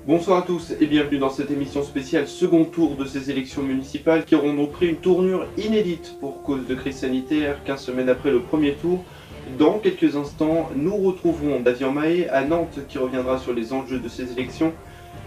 Bonsoir à tous et bienvenue dans cette émission spéciale second tour de ces élections municipales qui auront donc pris une tournure inédite pour cause de crise sanitaire 15 semaines après le premier tour. Dans quelques instants, nous retrouverons Davian Mahé à Nantes qui reviendra sur les enjeux de ces élections.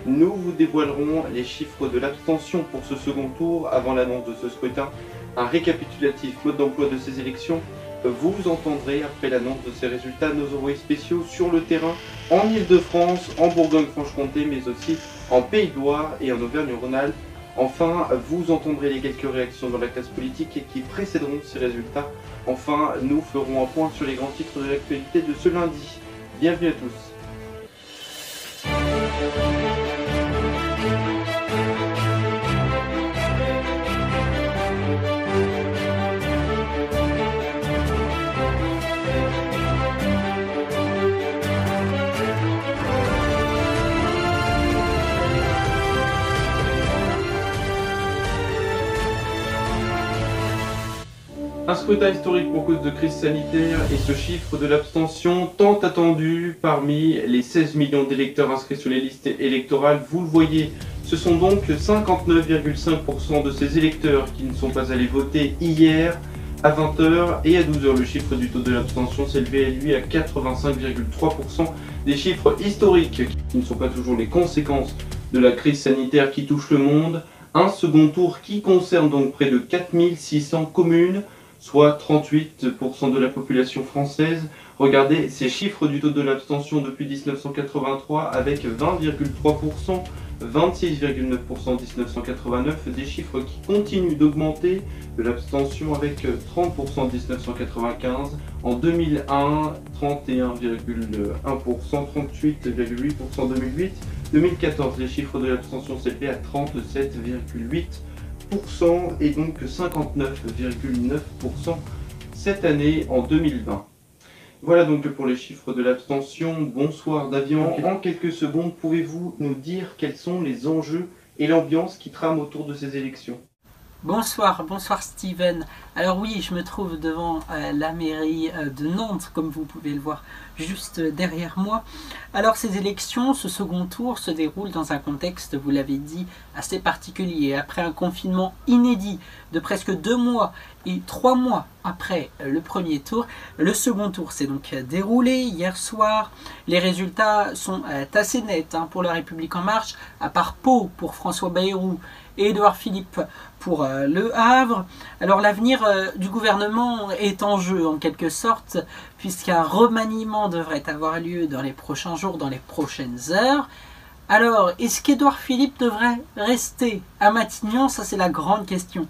Nous vous dévoilerons les chiffres de l'abstention pour ce second tour avant l'annonce de ce scrutin. Un récapitulatif mode d'emploi de ces élections. Vous entendrez après l'annonce de ces résultats nos envoyés spéciaux sur le terrain en Ile-de-France, en Bourgogne-Franche-Comté, mais aussi en Pays de Loire et en Auvergne-Rhône-Alpes. Enfin, vous entendrez les quelques réactions dans la classe politique qui précéderont ces résultats. Enfin, nous ferons un point sur les grands titres de l'actualité de ce lundi. Bienvenue à tous. Un scrutin historique pour cause de crise sanitaire et ce chiffre de l'abstention tant attendu parmi les 16 millions d'électeurs inscrits sur les listes électorales. Vous le voyez, ce sont donc 59,5% de ces électeurs qui ne sont pas allés voter hier à 20h et à 12h. Le chiffre du taux de l'abstention s'élevait lui à 85,3%. Des chiffres historiques qui ne sont pas toujours les conséquences de la crise sanitaire qui touche le monde. Un second tour qui concerne donc près de 4600 communes, soit 38% de la population française. Regardez ces chiffres du taux de l'abstention depuis 1983 avec 20,3%, 26,9% en 1989, des chiffres qui continuent d'augmenter, de l'abstention avec 30% en 1995, en 2001, 31,1%, 38,8% en 2008, 2014 les chiffres de l'abstention s'élevaient à 37,8%. Et donc 59,9% cette année en 2020. Voilà donc pour les chiffres de l'abstention. Bonsoir Davian. En quelques secondes, pouvez-vous nous dire quels sont les enjeux et l'ambiance qui trament autour de ces élections ? Bonsoir Steven. Alors oui, je me trouve devant la mairie de Nantes, comme vous pouvez le voir juste derrière moi. Alors ces élections, ce second tour se déroule dans un contexte, vous l'avez dit, assez particulier. Après un confinement inédit de presque 2 mois et 3 mois après le premier tour, le second tour s'est donc déroulé hier soir. Les résultats sont assez nets pour La République En Marche, à part Pau pour François Bayrou et Édouard Philippe pour Le Havre. Alors l'avenir du gouvernement est en jeu en quelque sorte, puisqu'un remaniement devrait avoir lieu dans les prochains jours, dans les prochaines heures. Alors, est-ce qu'Édouard Philippe devrait rester à Matignon? Ça, c'est la grande question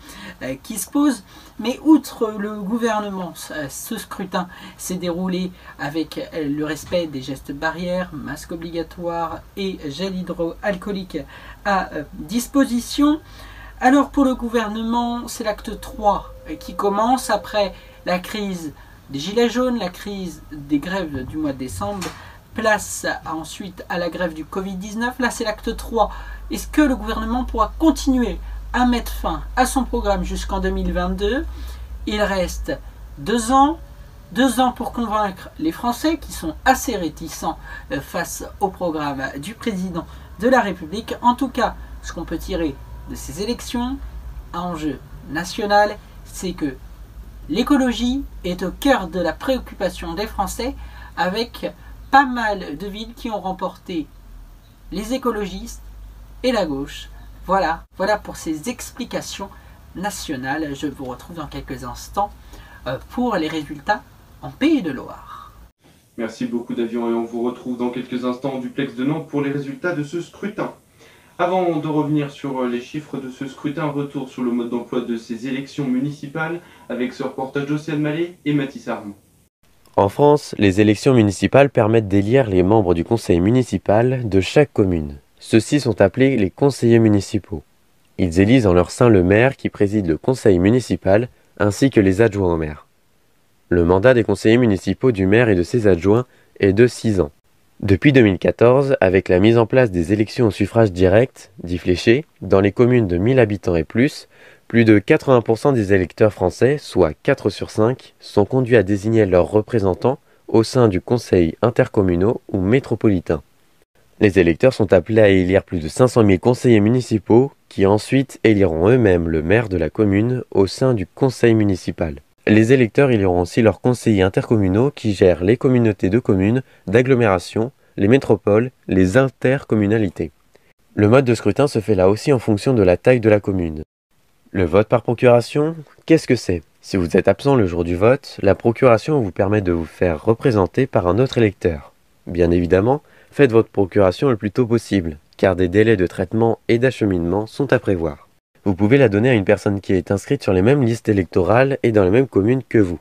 qui se pose. Mais outre le gouvernement, ce scrutin s'est déroulé avec le respect des gestes barrières, masques obligatoires et gel hydroalcoolique à disposition. Alors, pour le gouvernement, c'est l'acte 3 qui commence après la crise des gilets jaunes, la crise des grèves du mois de décembre. Place ensuite à la grève du Covid-19. Là, c'est l'acte 3. Est-ce que le gouvernement pourra continuer à mettre fin à son programme jusqu'en 2022? Il reste 2 ans. 2 ans pour convaincre les Français qui sont assez réticents face au programme du président de la République. En tout cas, ce qu'on peut tirer de ces élections, un enjeu national, c'est que l'écologie est au cœur de la préoccupation des Français, avec pas mal de villes qui ont remporté les écologistes et la gauche. Voilà pour ces explications nationales. Je vous retrouve dans quelques instants pour les résultats en Pays de Loire. Merci beaucoup Davian et on vous retrouve dans quelques instants au duplex de Nantes pour les résultats de ce scrutin. Avant de revenir sur les chiffres de ce scrutin, retour sur le mode d'emploi de ces élections municipales avec ce reportage d'Océane Mallet et Mathis Armand. En France, les élections municipales permettent d'élire les membres du conseil municipal de chaque commune. Ceux-ci sont appelés les conseillers municipaux. Ils élisent en leur sein le maire qui préside le conseil municipal ainsi que les adjoints au maire. Le mandat des conseillers municipaux du maire et de ses adjoints est de 6 ans. Depuis 2014, avec la mise en place des élections au suffrage direct, dit fléché, dans les communes de 1000 habitants et plus de 80% des électeurs français, soit 4 sur 5, sont conduits à désigner leurs représentants au sein du conseil intercommunal ou métropolitain. Les électeurs sont appelés à élire plus de 500 000 conseillers municipaux qui ensuite éliront eux-mêmes le maire de la commune au sein du conseil municipal. Les électeurs éliront aussi leurs conseillers intercommunaux qui gèrent les communautés de communes, d'agglomération, les métropoles, les intercommunalités. Le mode de scrutin se fait là aussi en fonction de la taille de la commune. Le vote par procuration, qu'est-ce que c'est? Si vous êtes absent le jour du vote, la procuration vous permet de vous faire représenter par un autre électeur. Bien évidemment, faites votre procuration le plus tôt possible, car des délais de traitement et d'acheminement sont à prévoir. Vous pouvez la donner à une personne qui est inscrite sur les mêmes listes électorales et dans les mêmes communes que vous.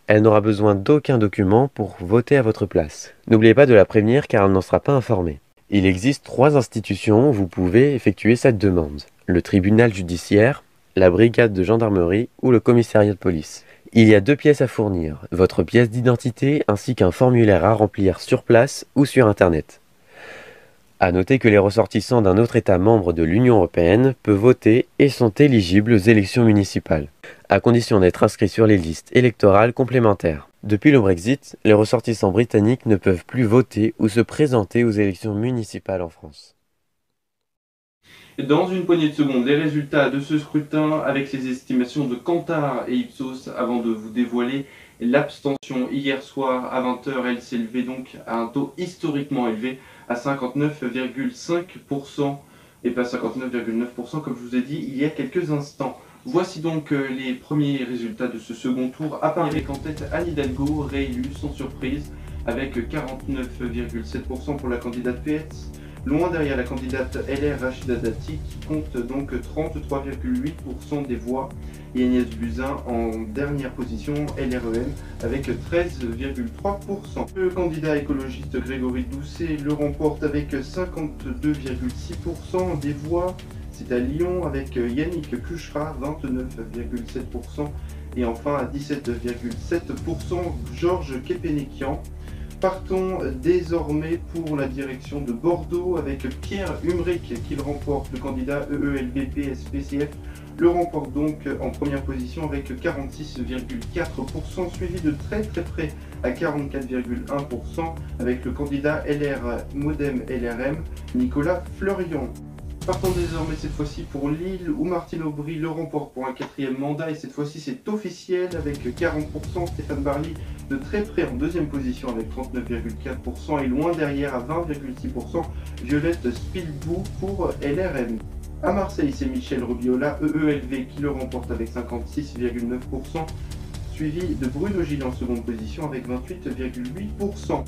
Elle n'aura besoin d'aucun document pour voter à votre place. N'oubliez pas de la prévenir car elle n'en sera pas informée. Il existe 3 institutions où vous pouvez effectuer cette demande. Le tribunal judiciaire, la brigade de gendarmerie ou le commissariat de police. Il y a 2 pièces à fournir, votre pièce d'identité ainsi qu'un formulaire à remplir sur place ou sur Internet. À noter que les ressortissants d'un autre État membre de l'Union européenne peuvent voter et sont éligibles aux élections municipales, à condition d'être inscrits sur les listes électorales complémentaires. Depuis le Brexit, les ressortissants britanniques ne peuvent plus voter ou se présenter aux élections municipales en France. Dans une poignée de secondes, les résultats de ce scrutin avec les estimations de Kantar et Ipsos avant de vous dévoiler l'abstention. Hier soir à 20h, elle s'élevait donc à un taux historiquement élevé à 59,5% et pas 59,9% comme je vous ai dit il y a quelques instants. Voici donc les premiers résultats de ce second tour. À Paris, avec en tête Anne Hidalgo, réélue sans surprise avec 49,7% pour la candidate PS. Loin derrière la candidate LR Rachida Dati qui compte donc 33,8% des voix et Agnès Buzyn en dernière position LREM avec 13,3%. Le candidat écologiste Grégory Doucet le remporte avec 52,6% des voix. C'est à Lyon avec Yannick Cuchera 29,7% et enfin à 17,7% Georges Kepenekian. Partons désormais pour la direction de Bordeaux avec Pierre Humric qui le remporte, le candidat EELB-PS-PCF le remporte donc en première position avec 46,4%, suivi de très près à 44,1% avec le candidat LR Modem LRM Nicolas Fleurion. Partons désormais cette fois-ci pour Lille où Martine Aubry le remporte pour un 4e mandat et cette fois-ci c'est officiel avec 40%, Stéphane Barly de très près en 2e position avec 39,4% et loin derrière à 20,6% Violette Spilbou pour LRM. À Marseille c'est Michel Robiola EELV qui le remporte avec 56,9%, suivi de Bruno Gilles en seconde position avec 28,8%.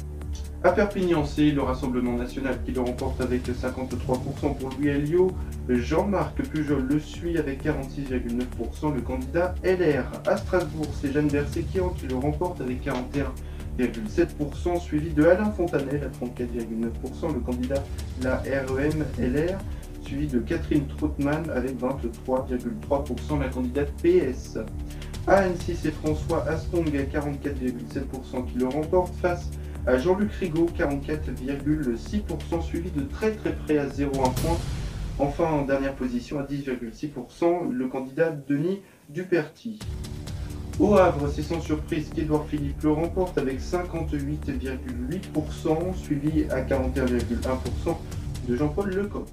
À Perpignan, c'est le Rassemblement National qui le remporte avec 53% pour Louis Alliot. Jean-Marc Pujol le suit avec 46,9%, le candidat LR. À Strasbourg, c'est Jeanne Berséquian qui le remporte avec 41,7%, suivi de Alain Fontanel à 34,9%, le candidat la REM LR, suivi de Catherine Trautmann avec 23,3%, la candidate PS. À Annecy, c'est François Astong à 44,7% qui le remporte face à Jean-Luc Rigaud, 44,6%, suivi de très près à 0,1 point. Enfin, en dernière position, à 10,6%, le candidat Denis Duperty. Au Havre, c'est sans surprise qu'Édouard Philippe le remporte avec 58,8%, suivi à 41,1% de Jean-Paul Lecoq.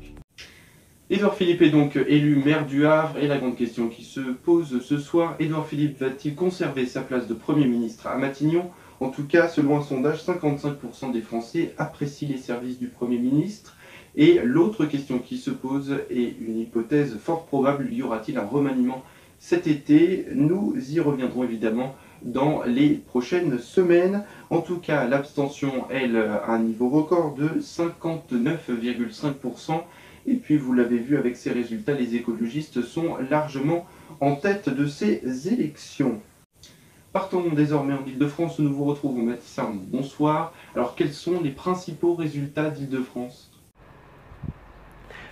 Édouard Philippe est donc élu maire du Havre et la grande question qui se pose ce soir, Édouard Philippe va-t-il conserver sa place de Premier ministre à Matignon ? En tout cas, selon un sondage, 55% des Français apprécient les services du Premier ministre. Et l'autre question qui se pose est une hypothèse fort probable, y aura-t-il un remaniement cet été? Nous y reviendrons évidemment dans les prochaines semaines. En tout cas, l'abstention, elle, a un niveau record de 59,5%. Et puis, vous l'avez vu avec ces résultats, les écologistes sont largement en tête de ces élections. Partons désormais en Île-de-France où nous vous retrouvons. Mathis Arnaud, bonsoir. Alors, quels sont les principaux résultats d'Île-de-France ?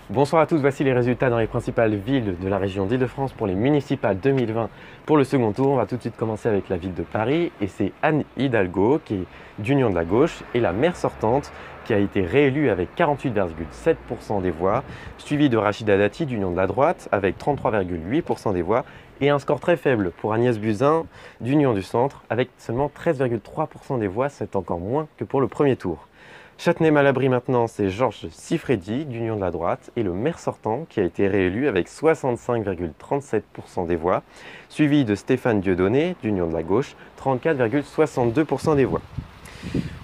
Bonsoir à tous, voici les résultats dans les principales villes de la région d'Île-de-France pour les municipales 2020 pour le second tour. On va tout de suite commencer avec la ville de Paris et c'est Anne Hidalgo qui est d'Union de la gauche et la maire sortante qui a été réélue avec 48,7% des voix, suivie de Rachida Dati d'Union de la droite avec 33,8% des voix et un score très faible pour Agnès Buzyn d'Union du centre avec seulement 13,3% des voix, c'est encore moins que pour le premier tour. Châtenay-Malabry maintenant, c'est Georges Siffredi d'Union de la droite et le maire sortant qui a été réélu avec 65,37% des voix, suivi de Stéphane Dieudonné d'Union de la gauche, 34,62% des voix.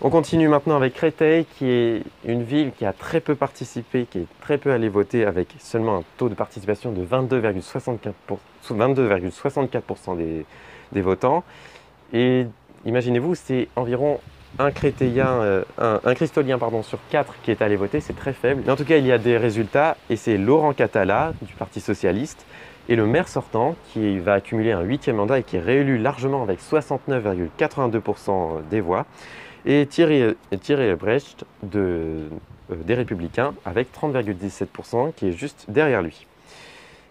On continue maintenant avec Créteil, qui est une ville qui a très peu participé, qui est très peu allée voter, avec seulement un taux de participation de 22,64% des votants. Et imaginez-vous, c'est environ un Créteilien, un Cristolien sur 4 qui est allé voter, c'est très faible. Mais en tout cas, il y a des résultats, et c'est Laurent Catala du Parti Socialiste, et le maire sortant, qui va accumuler un 8e mandat et qui est réélu largement avec 69,82% des voix. Et Thierry Brecht des Républicains avec 30,17% qui est juste derrière lui.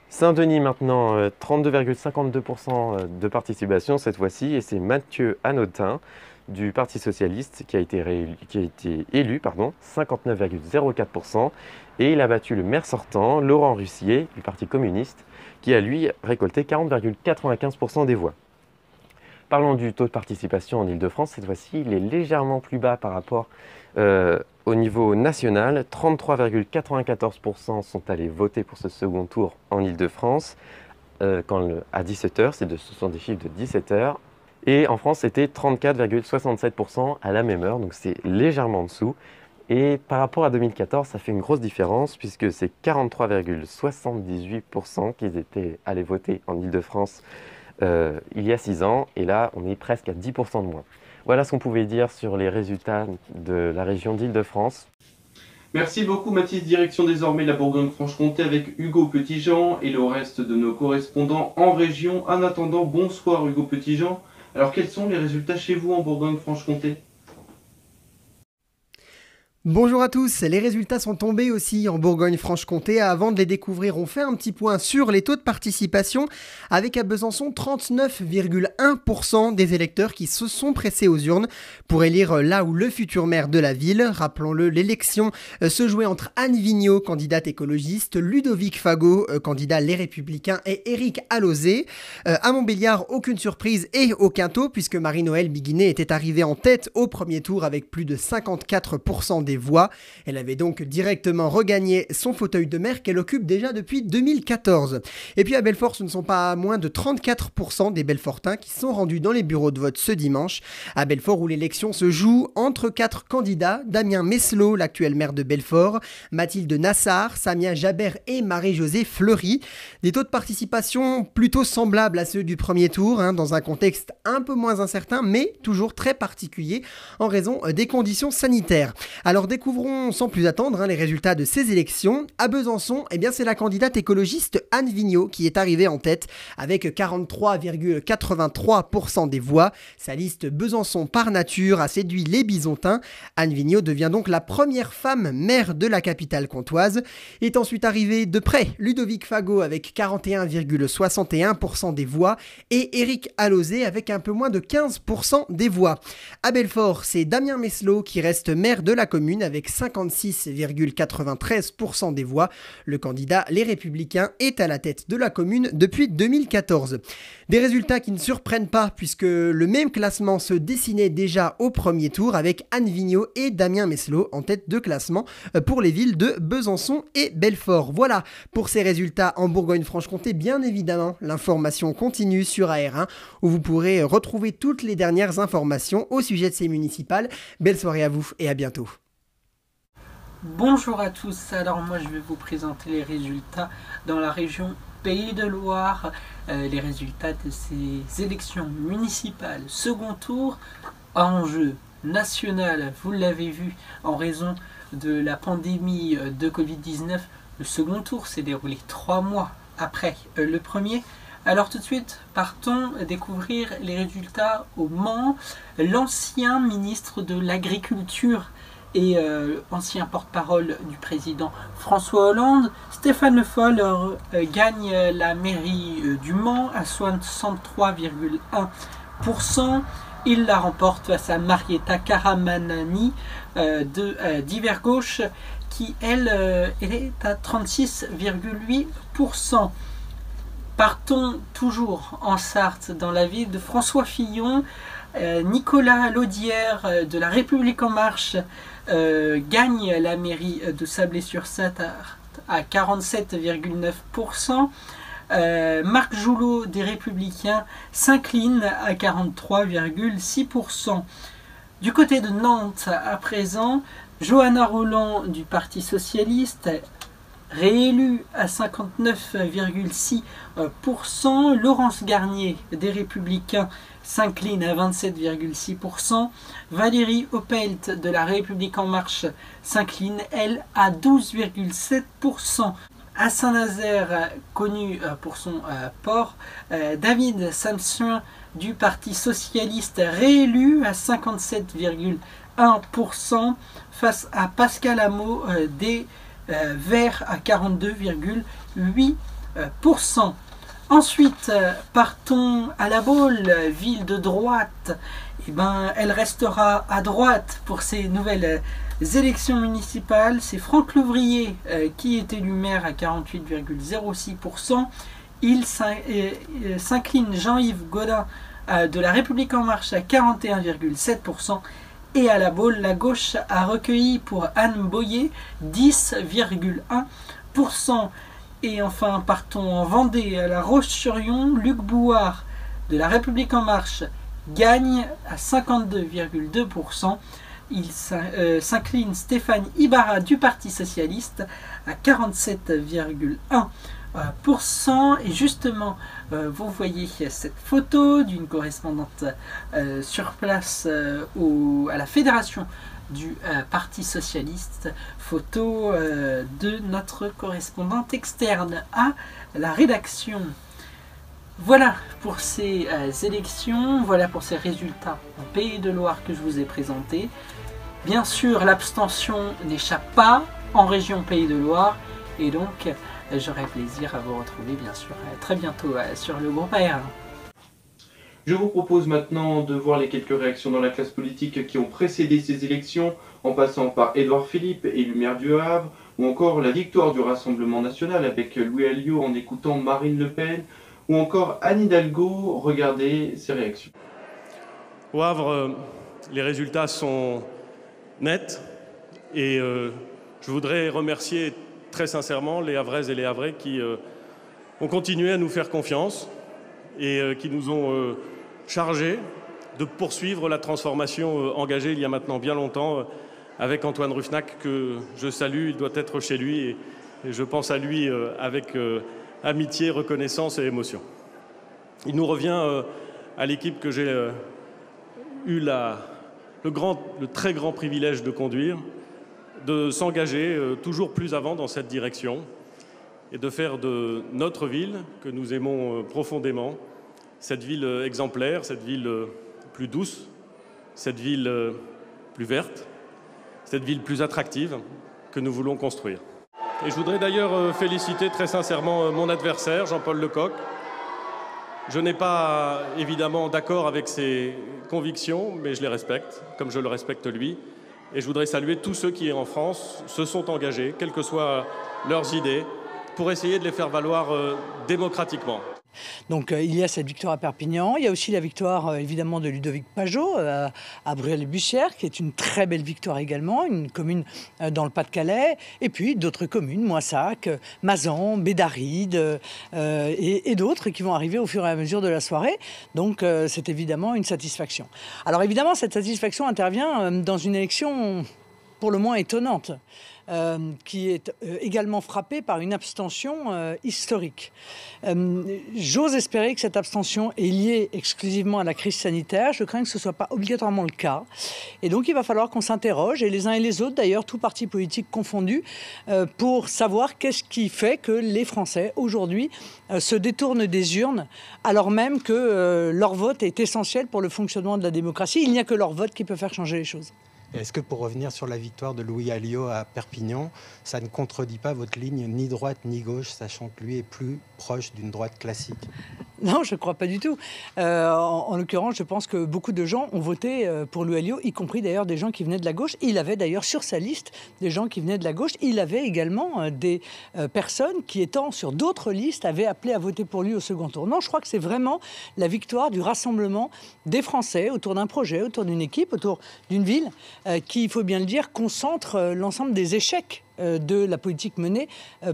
Saint-Denis maintenant, 32,52% de participation cette fois-ci, et c'est Mathieu Hanotin du Parti Socialiste qui a été élu, 59,04%, et il a battu le maire sortant, Laurent Russier du Parti communiste, qui a lui récolté 40,95% des voix. Parlons du taux de participation en Ile-de-France, cette fois-ci il est légèrement plus bas par rapport au niveau national. 33,94% sont allés voter pour ce second tour en Ile-de-France à 17h, ce sont des chiffres de 17h. Et en France c'était 34,67% à la même heure, donc c'est légèrement en dessous. Et par rapport à 2014, ça fait une grosse différence puisque c'est 43,78% qui étaient allés voter en Ile-de-France il y a 6 ans, et là on est presque à 10% de moins. Voilà ce qu'on pouvait dire sur les résultats de la région d'Île-de-France. Merci beaucoup Mathis, direction désormais la Bourgogne-Franche-Comté avec Hugo Petitjean et le reste de nos correspondants en région. En attendant, bonsoir Hugo Petitjean. Alors quels sont les résultats chez vous en Bourgogne-Franche-Comté ? Bonjour à tous, les résultats sont tombés aussi en Bourgogne-Franche-Comté. Avant de les découvrir, on fait un petit point sur les taux de participation avec à Besançon 39,1% des électeurs qui se sont pressés aux urnes pour élire là où le futur maire de la ville. Rappelons-le, l'élection se jouait entre Anne Vigneault, candidate écologiste, Ludovic Fagot, candidat Les Républicains, et Éric Alauzet. À Montbéliard, aucune surprise et aucun taux puisque Marie-Noëlle Biguinet était arrivée en tête au premier tour avec plus de 54% des voix. Elle avait donc directement regagné son fauteuil de maire qu'elle occupe déjà depuis 2014. Et puis à Belfort, ce ne sont pas moins de 34% des Belfortins qui sont rendus dans les bureaux de vote ce dimanche. À Belfort, où l'élection se joue entre 4 candidats, Damien Meslot, l'actuel maire de Belfort, Mathilde Nassar, Samia Jaber et Marie-Josée Fleury. Des taux de participation plutôt semblables à ceux du premier tour, dans un contexte un peu moins incertain, mais toujours très particulier en raison des conditions sanitaires. Alors découvrons sans plus attendre les résultats de ces élections. À Besançon, c'est la candidate écologiste Anne Vigneault qui est arrivée en tête avec 43,83% des voix. Sa liste Besançon par nature a séduit les Bisontins. Anne Vigneault devient donc la première femme maire de la capitale comtoise. Est ensuite arrivé de près Ludovic Fagot avec 41,61% des voix et Éric Alauzet avec un peu moins de 15% des voix. À Belfort, c'est Damien Meslot qui reste maire de la commune avec 56,93% des voix. Le candidat Les Républicains est à la tête de la commune depuis 2014. Des résultats qui ne surprennent pas puisque le même classement se dessinait déjà au premier tour avec Anne Vigneault et Damien Meslot en tête de classement pour les villes de Besançon et Belfort. Voilà pour ces résultats en Bourgogne-Franche-Comté. Bien évidemment, l'information continue sur AR1 où vous pourrez retrouver toutes les dernières informations au sujet de ces municipales. Belle soirée à vous et à bientôt. Bonjour à tous, alors moi je vais vous présenter les résultats dans la région Pays de Loire, les résultats de ces élections municipales second tour, enjeu national, vous l'avez vu en raison de la pandémie de Covid-19, le second tour s'est déroulé 3 mois après le premier. Alors tout de suite, partons découvrir les résultats au Mans. L'ancien ministre de l'Agriculture et ancien porte-parole du président François Hollande, Stéphane Le Foll gagne la mairie du Mans à 63,1%. Il la remporte face à Marietta Karamanani d'Hiver Gauche qui, elle, est à 36,8%. Partons toujours en Sarthe, dans la ville de François Fillon. Nicolas Laudière de La République En Marche gagne la mairie de Sablé-sur-Sarthe à 47,9%. Marc Joulot des Républicains s'incline à 43,6%. Du côté de Nantes, à présent, Johanna Rolland du Parti Socialiste, réélue à 59,6%. Laurence Garnier des Républicains s'incline à 27,6%. Valérie Opelt de La République En Marche s'incline, elle, à 12,7%. À Saint-Nazaire, connu pour son port, David Samson du Parti Socialiste réélu à 57,1% face à Pascal Hameau des Verts à 42,8%. Ensuite, partons à La Baule, ville de droite. Eh ben, elle restera à droite pour ces nouvelles élections municipales. C'est Franck Louvrier qui est élu maire à 48,06%. Il s'incline Jean-Yves Gaudin de La République En Marche à 41,7%. Et à La Baule, la gauche a recueilli pour Anne Boyer 10,1%. Et enfin, partons en Vendée, à La Roche-sur-Yon, Luc Bouard de La République En Marche gagne à 52,2%. Il s'incline Stéphane Ibarra du Parti Socialiste à 47,1%. Et justement, vous voyez cette photo d'une correspondante sur place à la fédération du Parti Socialiste, photo de notre correspondante externe à la rédaction. Voilà pour ces élections, voilà pour ces résultats en Pays de Loire que je vous ai présentés. Bien sûr, l'abstention n'échappe pas en région Pays de Loire, et donc j'aurai plaisir à vous retrouver bien sûr très bientôt sur le groupe AR. Je vous propose maintenant de voir les quelques réactions dans la classe politique qui ont précédé ces élections, en passant par Édouard Philippe, élu maire du Havre, ou encore la victoire du Rassemblement National avec Louis Alliot en écoutant Marine Le Pen, ou encore Anne Hidalgo. Regardez ses réactions. Au Havre, les résultats sont nets et je voudrais remercier très sincèrement les Havraises et les Havrais qui ont continué à nous faire confiance et qui nous ont chargés de poursuivre la transformation engagée il y a maintenant bien longtemps avec Antoine Rufenacht, que je salue. Il doit être chez lui et je pense à lui avec amitié, reconnaissance et émotion. Il nous revient à l'équipe que j'ai eu le très grand privilège de conduire, de s'engager toujours plus avant dans cette direction et de faire de notre ville, que nous aimons profondément, cette ville exemplaire, cette ville plus douce, cette ville plus verte, cette ville plus attractive que nous voulons construire. Et je voudrais d'ailleurs féliciter très sincèrement mon adversaire, Jean-Paul Lecoq. Je n'ai pas évidemment d'accord avec ses convictions, mais je les respecte, comme je le respecte lui. Et je voudrais saluer tous ceux qui, en France, se sont engagés, quelles que soient leurs idées, pour essayer de les faire valoir démocratiquement. Donc il y a cette victoire à Perpignan, il y a aussi la victoire évidemment de Ludovic Pajot à Brûlé-Bussière, qui est une très belle victoire également, une commune dans le Pas-de-Calais, et puis d'autres communes, Moissac, Mazan, Bédaride et d'autres qui vont arriver au fur et à mesure de la soirée. Donc c'est évidemment une satisfaction. Alors évidemment, cette satisfaction intervient dans une élection pour le moins étonnante, qui est également frappée par une abstention historique. J'ose espérer que cette abstention est liée exclusivement à la crise sanitaire. Je crains que ce ne soit pas obligatoirement le cas. Et donc il va falloir qu'on s'interroge, et les uns et les autres d'ailleurs, tous partis politiques confondus, pour savoir qu'est-ce qui fait que les Français aujourd'hui se détournent des urnes, alors même que leur vote est essentiel pour le fonctionnement de la démocratie. Il n'y a que leur vote qui peut faire changer les choses. Est-ce que, pour revenir sur la victoire de Louis Alliot à Perpignan, ça ne contredit pas votre ligne ni droite ni gauche, sachant que lui est plus proche d'une droite classique? Non, je ne crois pas du tout. En l'occurrence, je pense que beaucoup de gens ont voté pour Louis Alliot, y compris d'ailleurs des gens qui venaient de la gauche. Il avait d'ailleurs sur sa liste des gens qui venaient de la gauche. Il avait également des personnes qui, étant sur d'autres listes, avaient appelé à voter pour lui au second tour. Non, je crois que c'est vraiment la victoire du rassemblement des Français autour d'un projet, autour d'une équipe, autour d'une ville qui, il faut bien le dire, concentre l'ensemble des échecs de la politique menée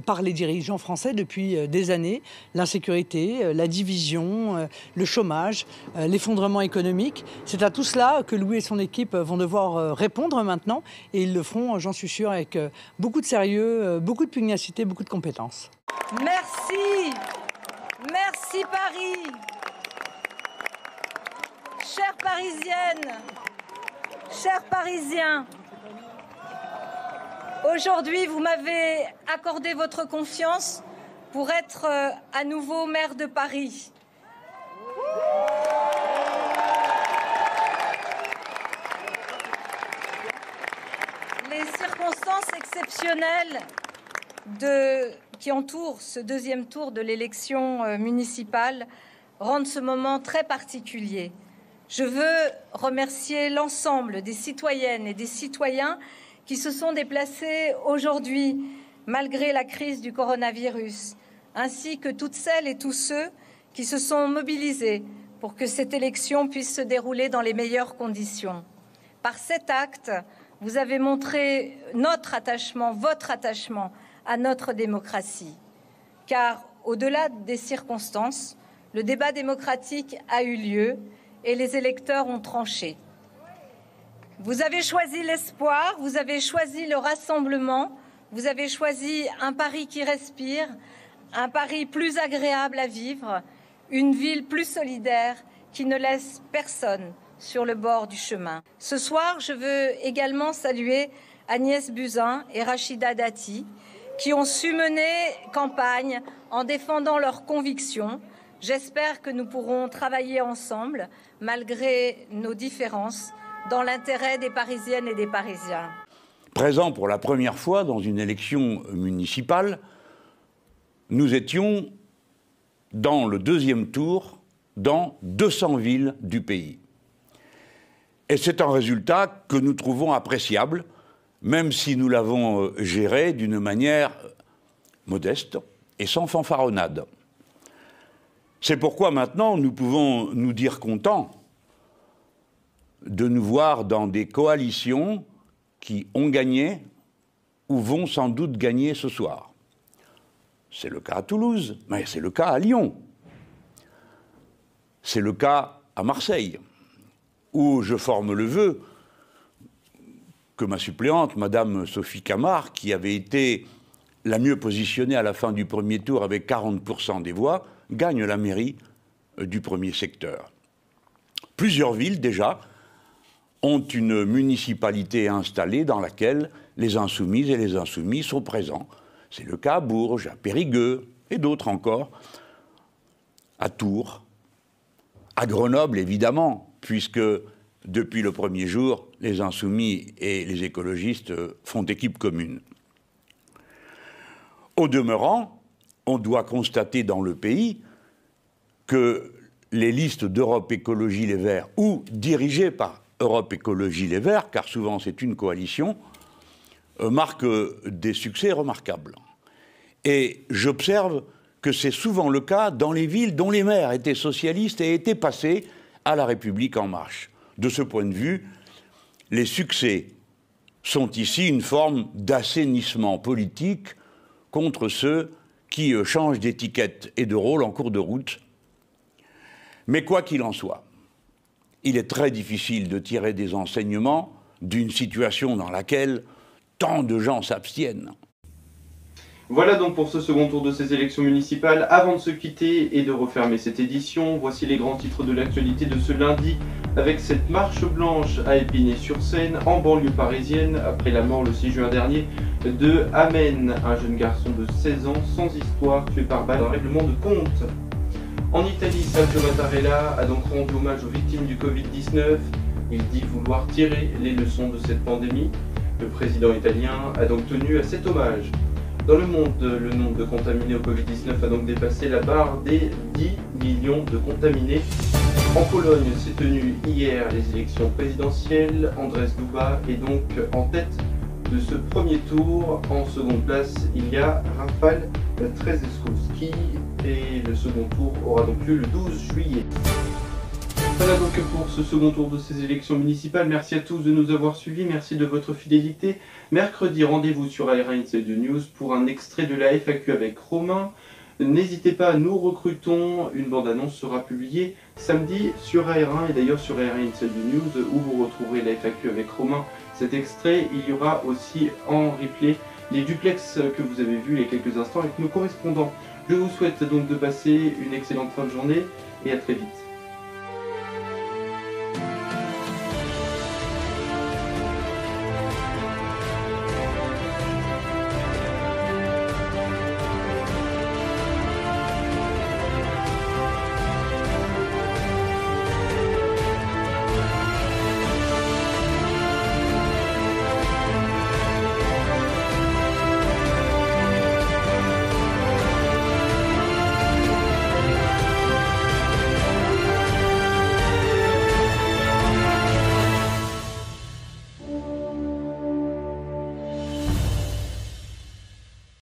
par les dirigeants français depuis des années. L'insécurité, la division, le chômage, l'effondrement économique. C'est à tout cela que Louis et son équipe vont devoir répondre maintenant. Et ils le feront, j'en suis sûr, avec beaucoup de sérieux, beaucoup de pugnacité, beaucoup de compétences. Merci. Merci Paris. Chères Parisiennes, chers Parisiens, aujourd'hui, vous m'avez accordé votre confiance pour être à nouveau maire de Paris. Les circonstances exceptionnelles qui entourent ce deuxième tour de l'élection municipale rendent ce moment très particulier. Je veux remercier l'ensemble des citoyennes et des citoyens qui se sont déplacés aujourd'hui, malgré la crise du coronavirus, ainsi que toutes celles et tous ceux qui se sont mobilisés pour que cette élection puisse se dérouler dans les meilleures conditions. Par cet acte, vous avez montré notre attachement, votre attachement à notre démocratie. Car, au-delà des circonstances, le débat démocratique a eu lieu et les électeurs ont tranché. Vous avez choisi l'espoir, vous avez choisi le rassemblement, vous avez choisi un Paris qui respire, un Paris plus agréable à vivre, une ville plus solidaire qui ne laisse personne sur le bord du chemin. Ce soir, je veux également saluer Agnès Buzyn et Rachida Dati qui ont su mener campagne en défendant leurs convictions. J'espère que nous pourrons travailler ensemble, malgré nos différences, dans l'intérêt des Parisiennes et des Parisiens. Présent pour la première fois dans une élection municipale, nous étions dans le deuxième tour dans 200 villes du pays. Et c'est un résultat que nous trouvons appréciable, même si nous l'avons géré d'une manière modeste et sans fanfaronnade. C'est pourquoi maintenant nous pouvons nous dire contents de nous voir dans des coalitions qui ont gagné ou vont sans doute gagner ce soir. C'est le cas à Toulouse, mais c'est le cas à Lyon. C'est le cas à Marseille, où je forme le vœu que ma suppléante, Madame Sophie Camard, qui avait été la mieux positionnée à la fin du premier tour avec 40% des voix, gagne la mairie du premier secteur. Plusieurs villes, déjà, ont une municipalité installée dans laquelle les insoumises et les insoumis sont présents. C'est le cas à Bourges, à Périgueux et d'autres encore, à Tours, à Grenoble évidemment, puisque depuis le premier jour, les insoumis et les écologistes font équipe commune. Au demeurant, on doit constater dans le pays que les listes d'Europe Écologie Les Verts ou dirigées par Europe Écologie Les Verts, car souvent c'est une coalition, marquent des succès remarquables. Et j'observe que c'est souvent le cas dans les villes dont les maires étaient socialistes et étaient passés à La République En Marche. De ce point de vue, les succès sont ici une forme d'assainissement politique contre ceux qui changent d'étiquette et de rôle en cours de route. Mais quoi qu'il en soit, il est très difficile de tirer des enseignements d'une situation dans laquelle tant de gens s'abstiennent. Voilà donc pour ce second tour de ces élections municipales. Avant de se quitter et de refermer cette édition, voici les grands titres de l'actualité de ce lundi avec cette marche blanche à Épinay-sur-Seine, en banlieue parisienne, après la mort le 6 juin dernier de Amen, un jeune garçon de 16 ans sans histoire tué par balle, un règlement de compte. En Italie, Sergio Mattarella a donc rendu hommage aux victimes du Covid-19 Il dit vouloir tirer les leçons de cette pandémie. Le président italien a donc tenu à cet hommage. Dans le monde, le nombre de contaminés au Covid-19 a donc dépassé la barre des 10 millions de contaminés. En Pologne, s'est tenu hier les élections présidentielles. Andrzej Duda est donc en tête de ce premier tour. En seconde place, il y a Rafał Trzaskowski et le second tour aura donc lieu le 12 juillet. Voilà donc pour ce second tour de ces élections municipales. Merci à tous de nous avoir suivis, merci de votre fidélité. Mercredi, rendez-vous sur AR1 Inside News pour un extrait de la FAQ avec Romain. N'hésitez pas, nous recrutons, une bande-annonce sera publiée samedi sur AR1 et d'ailleurs sur AR1 Inside News où vous retrouverez la FAQ avec Romain. Cet extrait, il y aura aussi en replay les duplex que vous avez vus il y a quelques instants avec nos correspondants. Je vous souhaite donc de passer une excellente fin de journée et à très vite.